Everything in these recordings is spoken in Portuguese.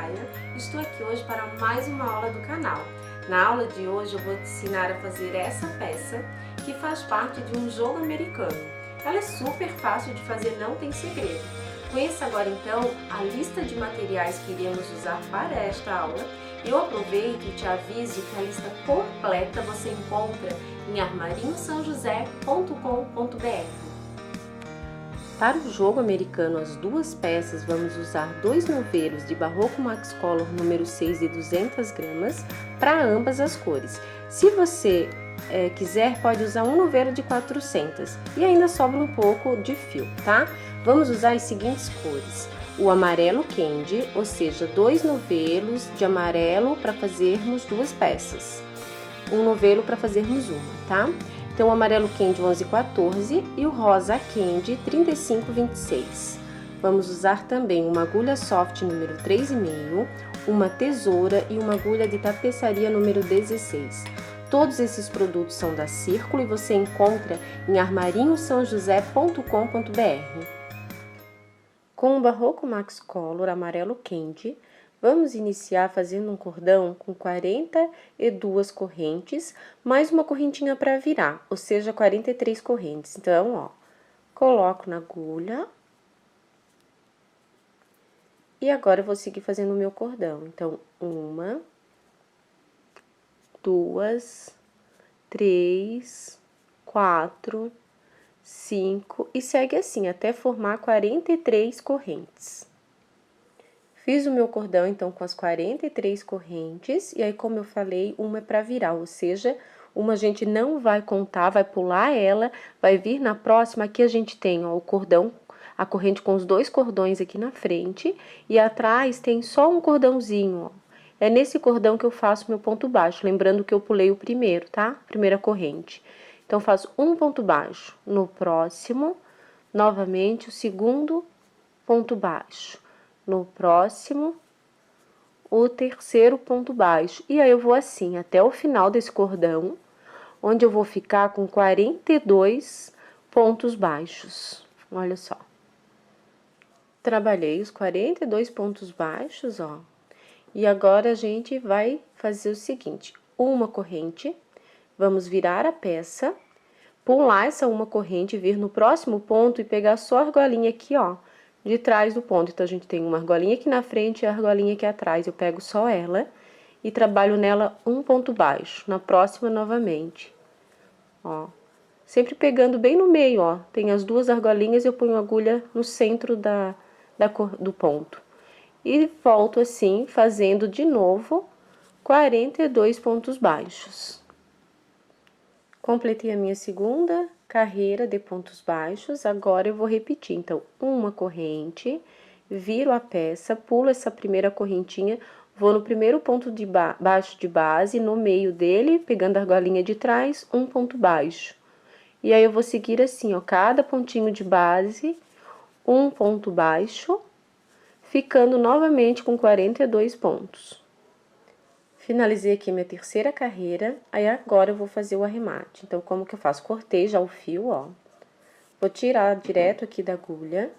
Soraya, estou aqui hoje para mais uma aula do canal. Na aula de hoje eu vou te ensinar a fazer essa peça que faz parte de um jogo americano. Ela é super fácil de fazer, não tem segredo. Conheça agora então a lista de materiais que iremos usar para esta aula. Eu aproveito e te aviso que a lista completa você encontra em armarinhosaojosé.com.br. Para o jogo americano, as duas peças, vamos usar 2 novelos de Barroco Max Color número 6 de 200 gramas para ambas as cores. Se você quiser, pode usar um novelo de 400 e ainda sobra um pouco de fio, tá? Vamos usar as seguintes cores: o amarelo candy, ou seja, 2 novelos de amarelo para fazermos duas peças, um novelo para fazermos uma, tá? Então, o amarelo candy 1114 e o rosa candy 3526. Vamos usar também uma agulha soft número 3,5, uma tesoura e uma agulha de tapeçaria número 16. Todos esses produtos são da Círculo e você encontra em armarinhosaojosé.com.br. Com o Barroco Max Color amarelo candy, vamos iniciar fazendo um cordão com 42 correntes, mais uma correntinha para virar, ou seja, 43 correntes. Então, ó, coloco na agulha. E agora eu vou seguir fazendo o meu cordão. Então, 1, 2, 3, 4, 5 e segue assim até formar 43 correntes. Fiz o meu cordão, então, com as 43 correntes, e aí, como eu falei, uma é para virar, ou seja, uma a gente não vai contar, vai pular ela, vai vir na próxima. Aqui a gente tem, ó, o cordão, a corrente com os 2 cordões aqui na frente, e atrás tem só um cordãozinho, ó. É nesse cordão que eu faço meu ponto baixo, lembrando que eu pulei o primeiro, tá? Primeira corrente. Então, faço um ponto baixo. No próximo, novamente, o segundo ponto baixo. No próximo, o terceiro ponto baixo. E aí, eu vou assim, até o final desse cordão, onde eu vou ficar com 42 pontos baixos. Olha só. Trabalhei os 42 pontos baixos, ó. E agora, a gente vai fazer o seguinte, uma corrente, vamos virar a peça, pular essa uma corrente, vir no próximo ponto e pegar só a argolinha aqui, ó, de trás do ponto. Então, a gente tem uma argolinha aqui na frente e a argolinha aqui atrás. Eu pego só ela e trabalho nela um ponto baixo. Na próxima, novamente. Ó. Sempre pegando bem no meio, ó. Tem as duas argolinhas, eu ponho a agulha no centro do ponto. E volto assim, fazendo de novo 42 pontos baixos. Completei a minha segunda carreira de pontos baixos, agora eu vou repetir. Então, uma corrente, viro a peça, pulo essa primeira correntinha, vou no primeiro ponto de baixo de base, no meio dele, pegando a argolinha de trás, um ponto baixo. E aí, eu vou seguir assim, ó, cada pontinho de base, um ponto baixo, ficando novamente com 42 pontos. Finalizei aqui minha terceira carreira, aí agora eu vou fazer o arremate. Então, como que eu faço? Cortei já o fio, ó. Vou tirar direto aqui da agulha.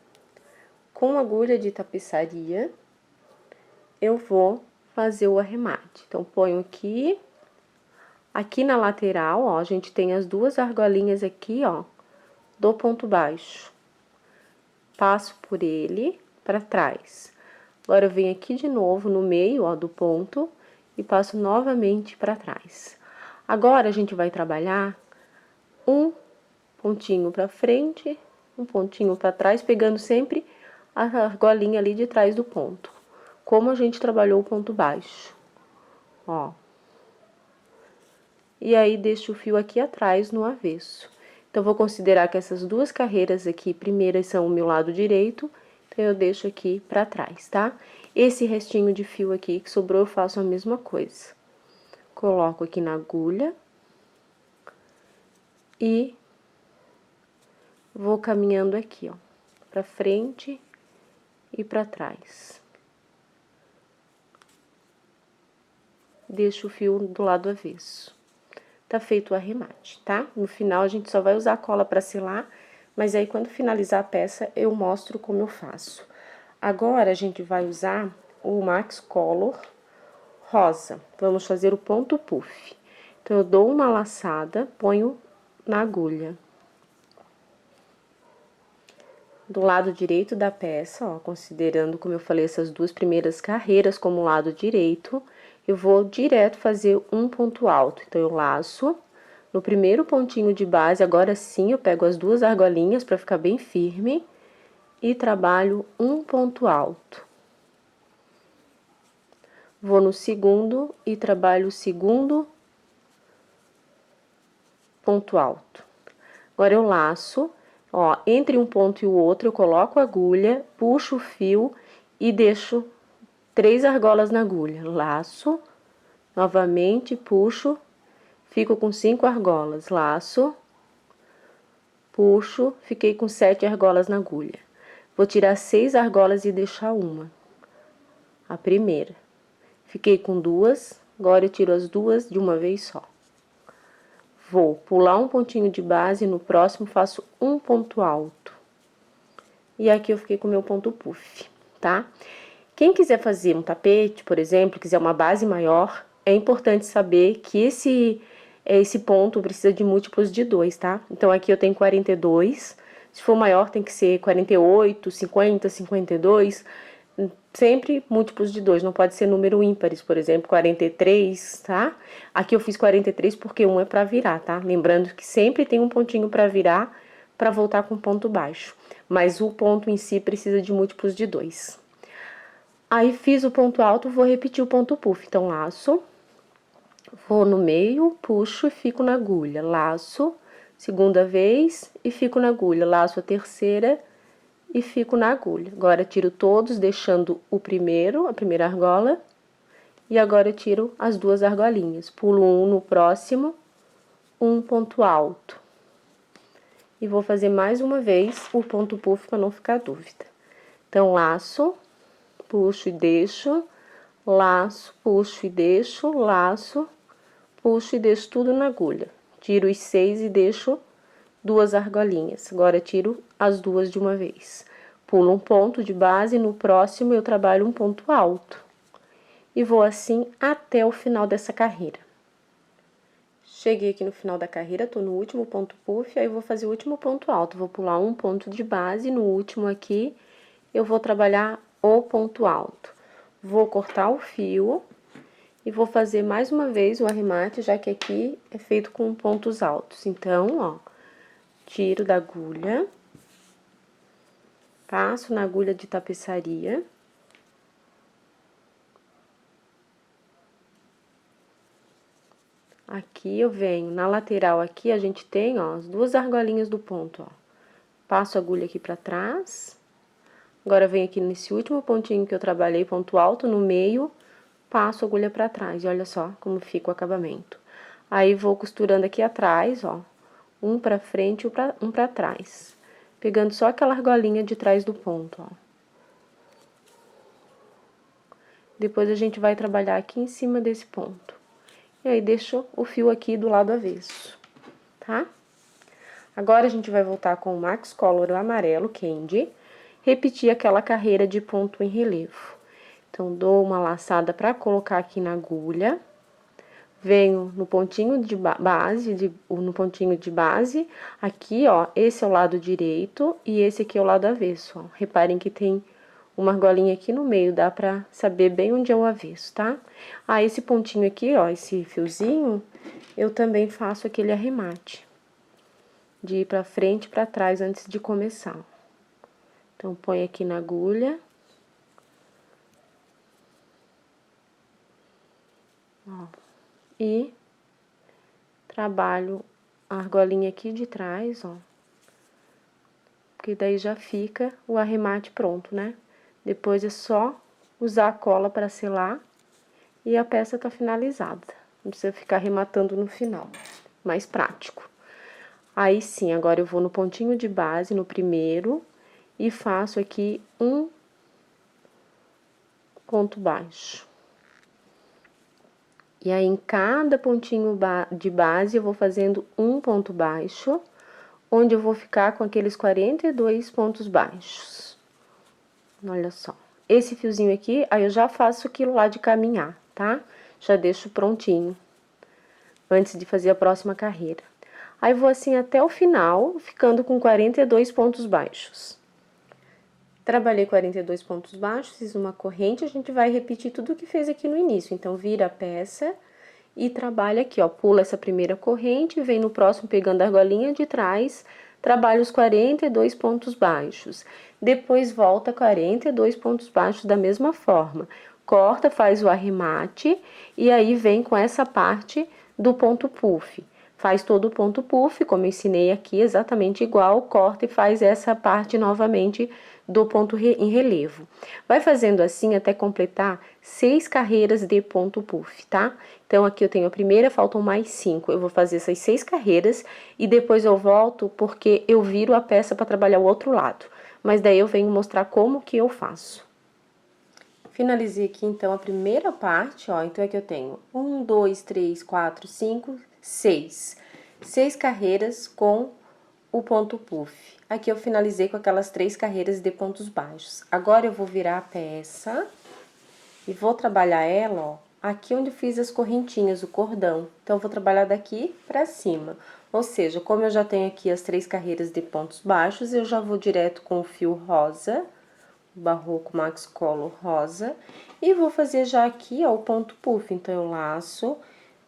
Com agulha de tapeçaria, eu vou fazer o arremate. Então, ponho aqui. Aqui na lateral, ó, a gente tem as duas argolinhas aqui, ó, do ponto baixo. Passo por ele para trás. Agora, eu venho aqui de novo no meio, ó, do ponto e passo novamente para trás. Agora, a gente vai trabalhar um pontinho para frente, um pontinho para trás, pegando sempre a argolinha ali de trás do ponto, como a gente trabalhou o ponto baixo, ó. E aí, deixo o fio aqui atrás no avesso. Então, vou considerar que essas duas carreiras aqui, primeiras são o meu lado direito, então, eu deixo aqui para trás, tá? Esse restinho de fio aqui que sobrou, eu faço a mesma coisa. Coloco aqui na agulha. E vou caminhando aqui, ó, pra frente e pra trás. Deixo o fio do lado avesso. Tá feito o arremate, tá? No final, a gente só vai usar a cola pra selar, mas aí, quando finalizar a peça, eu mostro como eu faço. Agora, a gente vai usar o Max Color rosa. Vamos fazer o ponto puff. Então, eu dou uma laçada, ponho na agulha. Do lado direito da peça, ó, considerando, como eu falei, essas duas primeiras carreiras como lado direito, eu vou direto fazer um ponto alto. Então, eu laço no primeiro pontinho de base, agora sim eu pego as duas argolinhas para ficar bem firme e trabalho um ponto alto. Vou no segundo e trabalho o segundo ponto alto. Agora, eu laço, ó, entre um ponto e o outro, eu coloco a agulha, puxo o fio e deixo 3 argolas na agulha. Laço, novamente, puxo, fico com 5 argolas. Laço, puxo, fiquei com 7 argolas na agulha. Vou tirar 6 argolas e deixar uma. A primeira. Fiquei com 2, agora eu tiro as duas de uma vez só. Vou pular um pontinho de base, no próximo faço um ponto alto. E aqui eu fiquei com o meu ponto puff, tá? Quem quiser fazer um tapete, por exemplo, quiser uma base maior, é importante saber que esse ponto precisa de múltiplos de 2, tá? Então, aqui eu tenho 42, se for maior tem que ser 48, 50, 52, sempre múltiplos de 2, não pode ser número ímpares, por exemplo, 43, tá? Aqui eu fiz 43 porque um é pra virar, tá? Lembrando que sempre tem um pontinho pra virar, pra voltar com ponto baixo, mas o ponto em si precisa de múltiplos de 2. Aí, fiz o ponto alto, vou repetir o ponto puff. Então, laço, vou no meio, puxo e fico na agulha. Laço, segunda vez e fico na agulha. Laço a terceira e fico na agulha. Agora, tiro todos, deixando a primeira argola. E agora, eu tiro as duas argolinhas. Pulo um no próximo, um ponto alto. E vou fazer mais uma vez o ponto puff para não ficar dúvida. Então, laço, puxo e deixo, laço, puxo e deixo, laço, puxo e deixo tudo na agulha. Tiro os 6 e deixo duas argolinhas. Agora, tiro as duas de uma vez. Pulo um ponto de base, no próximo eu trabalho um ponto alto. E vou assim até o final dessa carreira. Cheguei aqui no final da carreira, tô no último ponto puff, aí eu vou fazer o último ponto alto. Vou pular um ponto de base, no último aqui, eu vou trabalhar o ponto alto. Vou cortar o fio e vou fazer mais uma vez o arremate, já que aqui é feito com pontos altos. Então, ó, tiro da agulha, passo na agulha de tapeçaria. Aqui eu venho, na lateral aqui, a gente tem, ó, as duas argolinhas do ponto, ó. Passo a agulha aqui pra trás. Agora, venho aqui nesse último pontinho que eu trabalhei, ponto alto, no meio, passo a agulha pra trás. E olha só como fica o acabamento. Aí, vou costurando aqui atrás, ó, um pra frente e um pra trás. Pegando só aquela argolinha de trás do ponto, ó. Depois, a gente vai trabalhar aqui em cima desse ponto. E aí, deixo o fio aqui do lado avesso, tá? Agora, a gente vai voltar com o Max Color amarelo, Candy, repetir aquela carreira de ponto em relevo. Então, dou uma laçada pra colocar aqui na agulha, venho no pontinho de base, aqui, ó, esse é o lado direito e esse aqui é o lado avesso, ó. Reparem que tem uma argolinha aqui no meio, dá pra saber bem onde é o avesso, tá? Ah, esse pontinho aqui, ó, esse fiozinho, eu também faço aquele arremate de ir pra frente e pra trás antes de começar. Então, põe aqui na agulha. Ó, e trabalho a argolinha aqui de trás, ó. Porque daí já fica o arremate pronto, né? Depois é só usar a cola para selar e a peça tá finalizada. Não precisa ficar arrematando no final, mais prático. Aí sim, agora eu vou no pontinho de base, no primeiro, e faço aqui um ponto baixo. E aí, em cada pontinho de base, eu vou fazendo um ponto baixo, onde eu vou ficar com aqueles 42 pontos baixos. Olha só, esse fiozinho aqui, aí eu já faço aquilo lá de caminhar, tá? Já deixo prontinho, antes de fazer a próxima carreira. Aí, vou assim até o final, ficando com 42 pontos baixos. Trabalhei 42 pontos baixos, fiz uma corrente, a gente vai repetir tudo o que fez aqui no início. Então, vira a peça e trabalha aqui, ó, pula essa primeira corrente, vem no próximo pegando a argolinha de trás, trabalha os 42 pontos baixos. Depois, volta 42 pontos baixos da mesma forma. Corta, faz o arremate e aí vem com essa parte do ponto puff. Faz todo o ponto puff, como eu ensinei aqui, exatamente igual, corta e faz essa parte novamente do ponto em relevo. Vai fazendo assim até completar 6 carreiras de ponto puff, tá? Então, aqui eu tenho a primeira, faltam mais 5. Eu vou fazer essas 6 carreiras e depois eu volto porque eu viro a peça para trabalhar o outro lado. Mas daí eu venho mostrar como que eu faço. Finalizei aqui, então, a primeira parte, ó. Então, aqui eu tenho 1, 2, 3, 4, 5, 6. 6 carreiras com o ponto puff. Aqui eu finalizei com aquelas 3 carreiras de pontos baixos. Agora, eu vou virar a peça e vou trabalhar ela, ó, aqui onde eu fiz as correntinhas, o cordão. Então, eu vou trabalhar daqui pra cima. Ou seja, como eu já tenho aqui as 3 carreiras de pontos baixos, eu já vou direto com o fio rosa, Barroco Max Color rosa, e vou fazer já aqui, ó, o ponto puff. Então, eu laço,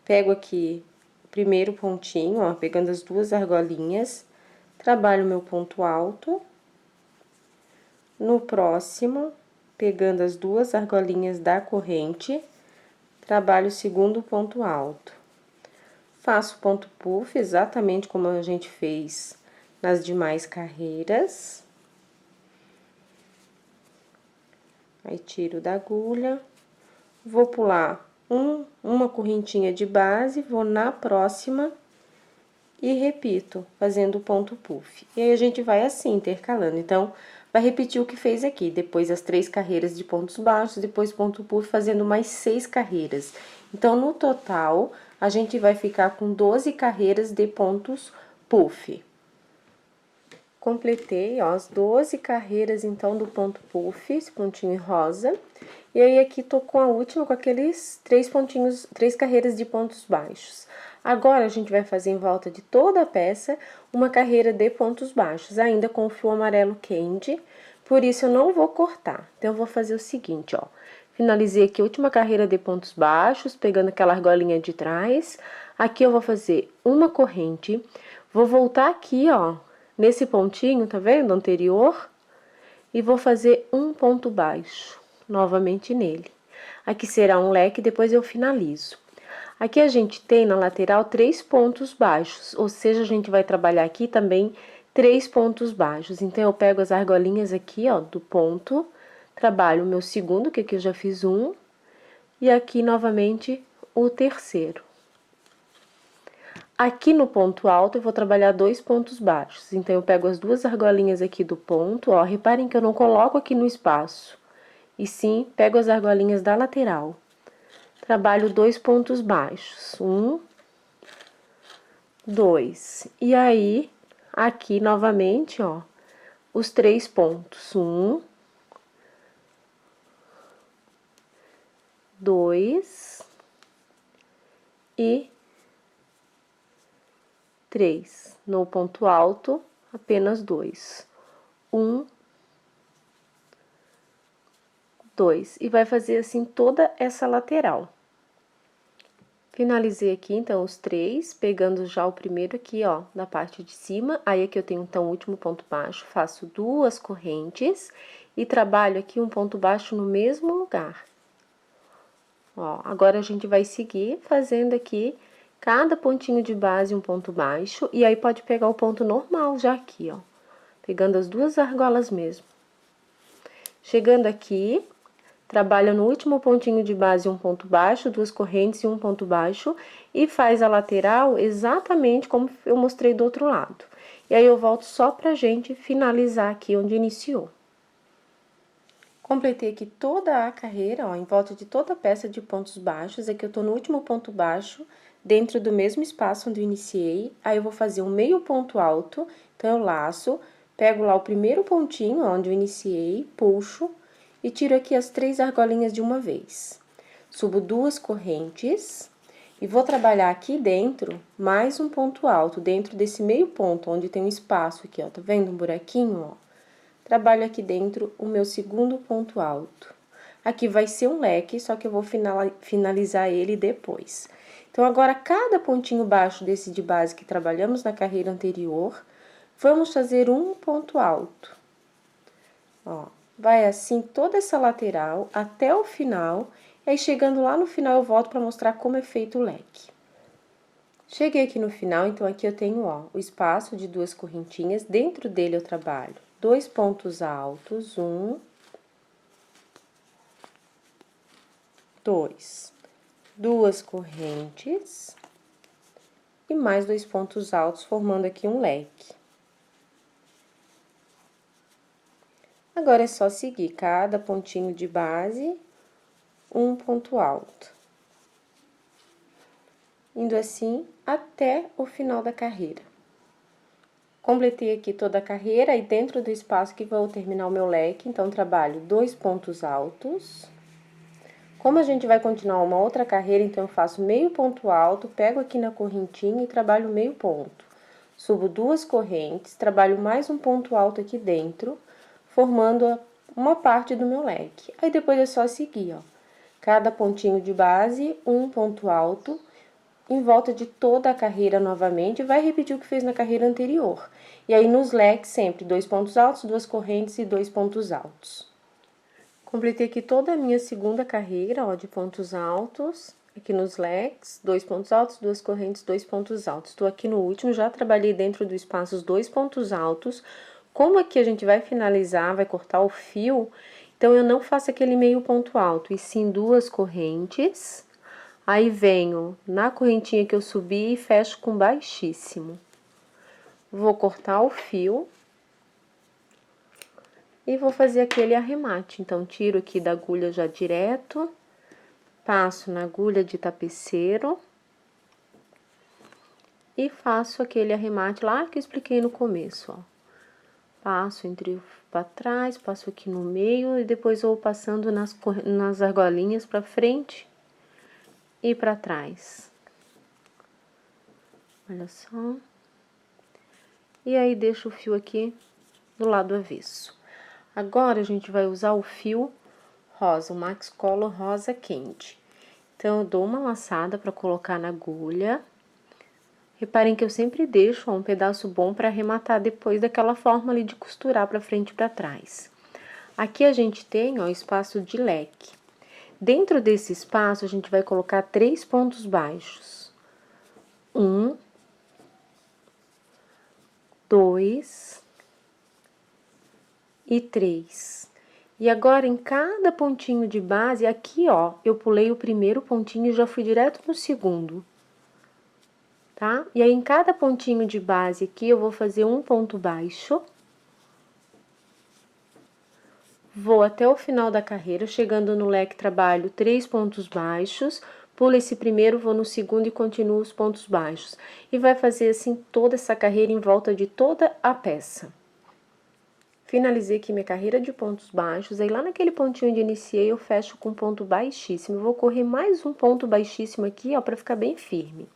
pego aqui o primeiro pontinho, ó, pegando as 2 argolinhas, trabalho meu ponto alto. No próximo, pegando as 2 argolinhas da corrente, trabalho o segundo ponto alto. Faço ponto puff exatamente como a gente fez nas demais carreiras. Aí, tiro da agulha, vou pular uma correntinha de base, vou na próxima e repito, fazendo o ponto puff. E aí, a gente vai assim, intercalando. Então, vai repetir o que fez aqui, depois as 3 carreiras de pontos baixos, depois ponto puff, fazendo mais 6 carreiras. Então, no total, a gente vai ficar com 12 carreiras de pontos puff. Completei, ó, as 12 carreiras, então, do ponto puff, esse pontinho rosa. E aí, aqui, tô com a última, com aqueles 3 pontinhos, 3 carreiras de pontos baixos. Agora, a gente vai fazer em volta de toda a peça uma carreira de pontos baixos, ainda com o fio amarelo candy, por isso eu não vou cortar. Então, eu vou fazer o seguinte, ó. Finalizei aqui a última carreira de pontos baixos, pegando aquela argolinha de trás. Aqui eu vou fazer uma corrente, vou voltar aqui, ó, nesse pontinho, tá vendo? Anterior, e vou fazer um ponto baixo, novamente nele. Aqui será um leque, depois eu finalizo. Aqui a gente tem na lateral 3 pontos baixos, ou seja, a gente vai trabalhar aqui também 3 pontos baixos. Então, eu pego as argolinhas aqui, ó, do ponto, trabalho o meu segundo, que aqui eu já fiz um, e aqui novamente o terceiro. Aqui no ponto alto, eu vou trabalhar 2 pontos baixos. Então, eu pego as 2 argolinhas aqui do ponto, ó, reparem que eu não coloco aqui no espaço, e sim, pego as argolinhas da lateral. Trabalho 2 pontos baixos, 1, 2. E aí, aqui novamente, ó, os 3 pontos, 1, 2 e 3. No ponto alto, apenas 2. 1, 2. E vai fazer assim toda essa lateral. Finalizei aqui, então, os 3, pegando já o primeiro aqui, ó, da parte de cima. Aí, aqui eu tenho, então, o último ponto baixo, faço 2 correntes e trabalho aqui um ponto baixo no mesmo lugar. Ó, agora, a gente vai seguir fazendo aqui cada pontinho de base um ponto baixo. E aí, pode pegar o ponto normal já aqui, ó, pegando as 2 argolas mesmo. Chegando aqui, trabalha no último pontinho de base um ponto baixo, 2 correntes e um ponto baixo, e faz a lateral exatamente como eu mostrei do outro lado. E aí, eu volto só pra gente finalizar aqui onde iniciou. Completei aqui toda a carreira, ó, em volta de toda a peça de pontos baixos. Aqui eu tô no último ponto baixo, dentro do mesmo espaço onde eu iniciei. Aí, eu vou fazer um meio ponto alto, então, eu laço, pego lá o primeiro pontinho onde eu iniciei, puxo, e tiro aqui as 3 argolinhas de uma vez. Subo 2 correntes e vou trabalhar aqui dentro mais um ponto alto, dentro desse meio ponto, onde tem um espaço aqui, ó, tá vendo um buraquinho, ó? Trabalho aqui dentro o meu segundo ponto alto. Aqui vai ser um leque, só que eu vou finalizar ele depois. Então, agora, cada pontinho baixo desse de base que trabalhamos na carreira anterior, vamos fazer um ponto alto. Ó, vai assim toda essa lateral até o final, e aí chegando lá no final eu volto para mostrar como é feito o leque. Cheguei aqui no final, então aqui eu tenho, ó, o espaço de 2 correntinhas, dentro dele eu trabalho 2 pontos altos, 1, 2, 2 correntes e mais 2 pontos altos, formando aqui um leque. Agora, é só seguir cada pontinho de base, um ponto alto. Indo assim até o final da carreira. Completei aqui toda a carreira e dentro do espaço que vou terminar o meu leque, então, trabalho 2 pontos altos. Como a gente vai continuar uma outra carreira, então, eu faço meio ponto alto, pego aqui na correntinha e trabalho meio ponto. Subo 2 correntes, trabalho mais um ponto alto aqui dentro, formando uma parte do meu leque. Aí, depois é só seguir, ó. Cada pontinho de base, um ponto alto, em volta de toda a carreira novamente, vai repetir o que fez na carreira anterior. E aí, nos leques, sempre 2 pontos altos, 2 correntes e 2 pontos altos. Completei aqui toda a minha segunda carreira, ó, de pontos altos. Aqui nos leques, 2 pontos altos, 2 correntes, 2 pontos altos. Tô aqui no último, já trabalhei dentro do espaço os 2 pontos altos. Como aqui a gente vai finalizar, vai cortar o fio, então, eu não faço aquele meio ponto alto, e sim 2 correntes. Aí, venho na correntinha que eu subi e fecho com baixíssimo. Vou cortar o fio. E vou fazer aquele arremate. Então, tiro aqui da agulha já direto, passo na agulha de tapeceiro e faço aquele arremate lá que eu expliquei no começo, ó. Passo entre para trás, passo aqui no meio e depois vou passando nas argolinhas para frente e para trás. Olha só. E aí, deixo o fio aqui do lado avesso. Agora, a gente vai usar o fio rosa, o Max Color rosa quente. Então, eu dou uma laçada para colocar na agulha. Reparem que eu sempre deixo ó, um pedaço bom para arrematar depois daquela forma ali de costurar para frente e para trás. Aqui a gente tem, ó, espaço de leque. Dentro desse espaço, a gente vai colocar 3 pontos baixos. 1, 2 e 3. E agora, em cada pontinho de base, aqui, ó, eu pulei o primeiro pontinho e já fui direto no segundo. Tá? E aí, em cada pontinho de base aqui, eu vou fazer um ponto baixo. Vou até o final da carreira, chegando no leque, trabalho 3 pontos baixos, pulo esse primeiro, vou no segundo e continuo os pontos baixos. E vai fazer assim toda essa carreira em volta de toda a peça. Finalizei aqui minha carreira de pontos baixos, aí lá naquele pontinho onde iniciei, eu fecho com ponto baixíssimo. Eu vou correr mais um ponto baixíssimo aqui, ó, pra ficar bem firme.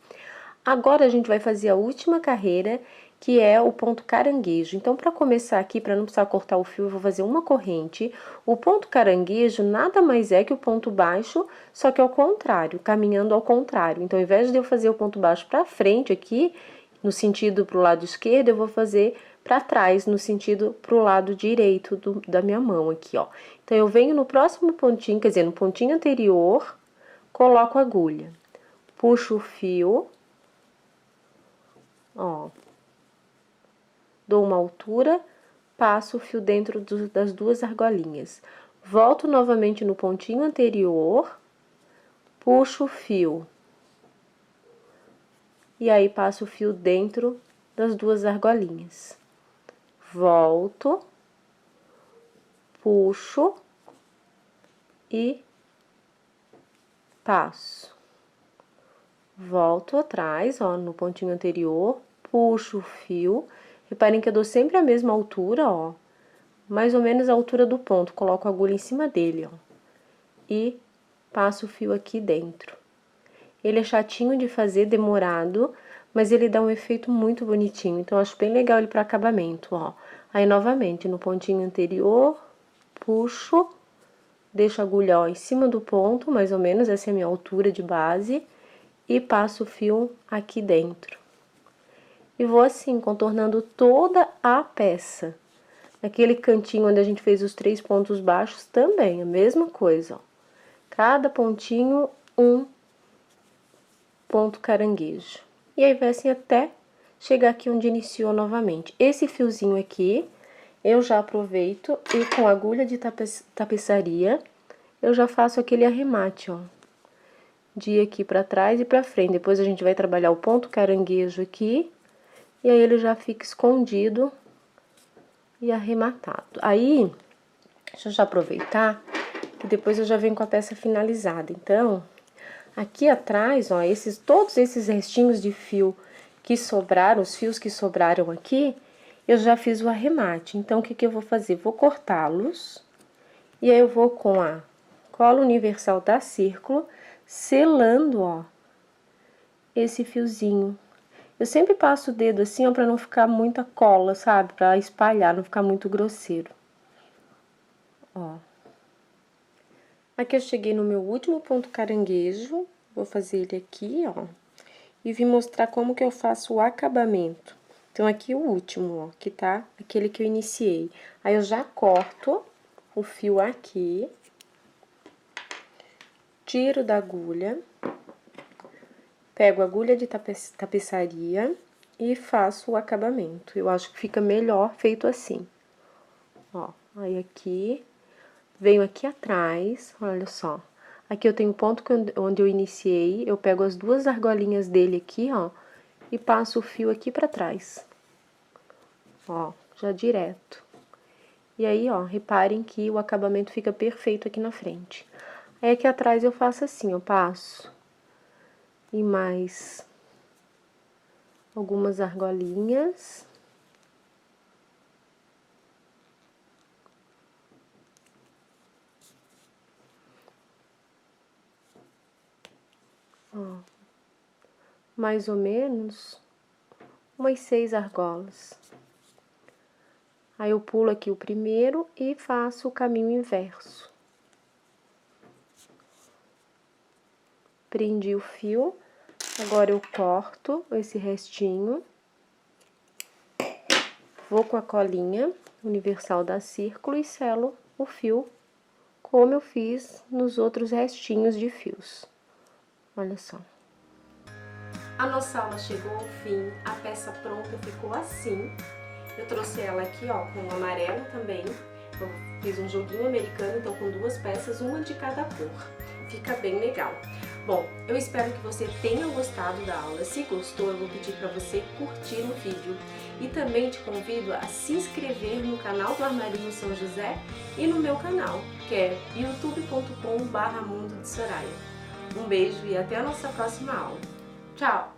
Agora, a gente vai fazer a última carreira, que é o ponto caranguejo. Então, para começar aqui, para não precisar cortar o fio, eu vou fazer uma corrente. O ponto caranguejo nada mais é que o ponto baixo, só que ao contrário, caminhando ao contrário. Então, ao invés de eu fazer o ponto baixo para frente aqui, no sentido pro lado esquerdo, eu vou fazer para trás, no sentido pro lado direito da minha mão aqui, ó. Então, eu venho no próximo pontinho, quer dizer, no pontinho anterior, coloco a agulha, puxo o fio, ó, dou uma altura, passo o fio dentro das 2 argolinhas. Volto novamente no pontinho anterior, puxo o fio. E aí, passo o fio dentro das 2 argolinhas. Volto, puxo e passo. Volto atrás, ó, no pontinho anterior, puxo o fio. Reparem que eu dou sempre a mesma altura, ó. mais ou menos a altura do ponto. Coloco a agulha em cima dele, ó. E passo o fio aqui dentro. Ele é chatinho de fazer, demorado, mas ele dá um efeito muito bonitinho. Então, eu acho bem legal ele para acabamento, ó. Aí, novamente, no pontinho anterior, puxo, deixo a agulha, ó, em cima do ponto, mais ou menos, essa é a minha altura de base, e passo o fio aqui dentro. E vou assim, contornando toda a peça. Naquele cantinho onde a gente fez os 3 pontos baixos, também, a mesma coisa, ó. Cada pontinho, um ponto caranguejo. E aí, vai assim até chegar aqui onde iniciou novamente. Esse fiozinho aqui, eu já aproveito e com agulha de tapeçaria, eu já faço aquele arremate, ó. De aqui pra trás e pra frente. Depois a gente vai trabalhar o ponto caranguejo aqui. E aí, ele já fica escondido e arrematado. Aí, deixa eu já aproveitar, que depois eu já venho com a peça finalizada. Então, aqui atrás, ó, todos esses restinhos de fio que sobraram, os fios que sobraram aqui, eu já fiz o arremate. Então, o que que eu vou fazer? Vou cortá-los, e aí eu vou com a cola universal da Círculo, selando, ó, esse fiozinho. Eu sempre passo o dedo assim, ó, pra não ficar muita cola, sabe? Pra espalhar, não ficar muito grosseiro. Ó. Aqui eu cheguei no meu último ponto caranguejo, vou fazer ele aqui, ó. E vim mostrar como que eu faço o acabamento. Então, aqui o último, ó, que tá aquele que eu iniciei. Aí, eu já corto o fio aqui, tiro da agulha, pego a agulha de tapeçaria e faço o acabamento. Eu acho que fica melhor feito assim. Ó, aí aqui, venho aqui atrás, olha só. Aqui eu tenho o ponto onde eu iniciei, eu pego as 2 argolinhas dele aqui, ó, e passo o fio aqui pra trás. Ó, já direto. E aí, ó, reparem que o acabamento fica perfeito aqui na frente. Aí, aqui atrás eu faço assim, eu passo e mais algumas argolinhas. Ó, mais ou menos umas 6 argolas. Aí, eu pulo aqui o primeiro e faço o caminho inverso. Prendi o fio, agora eu corto esse restinho. Vou com a colinha universal da Círculo e selo o fio, como eu fiz nos outros restinhos de fios. Olha só. A nossa aula chegou ao fim, a peça pronta ficou assim. Eu trouxe ela aqui, ó, com o amarelo também. Eu fiz um joguinho americano, então com 2 peças, uma de cada cor. Fica bem legal. Bom, eu espero que você tenha gostado da aula. Se gostou, eu vou pedir para você curtir o vídeo. E também te convido a se inscrever no canal do Armarinho São José e no meu canal, que é youtube.com/Mundo de Soraya. Um beijo e até a nossa próxima aula. Tchau!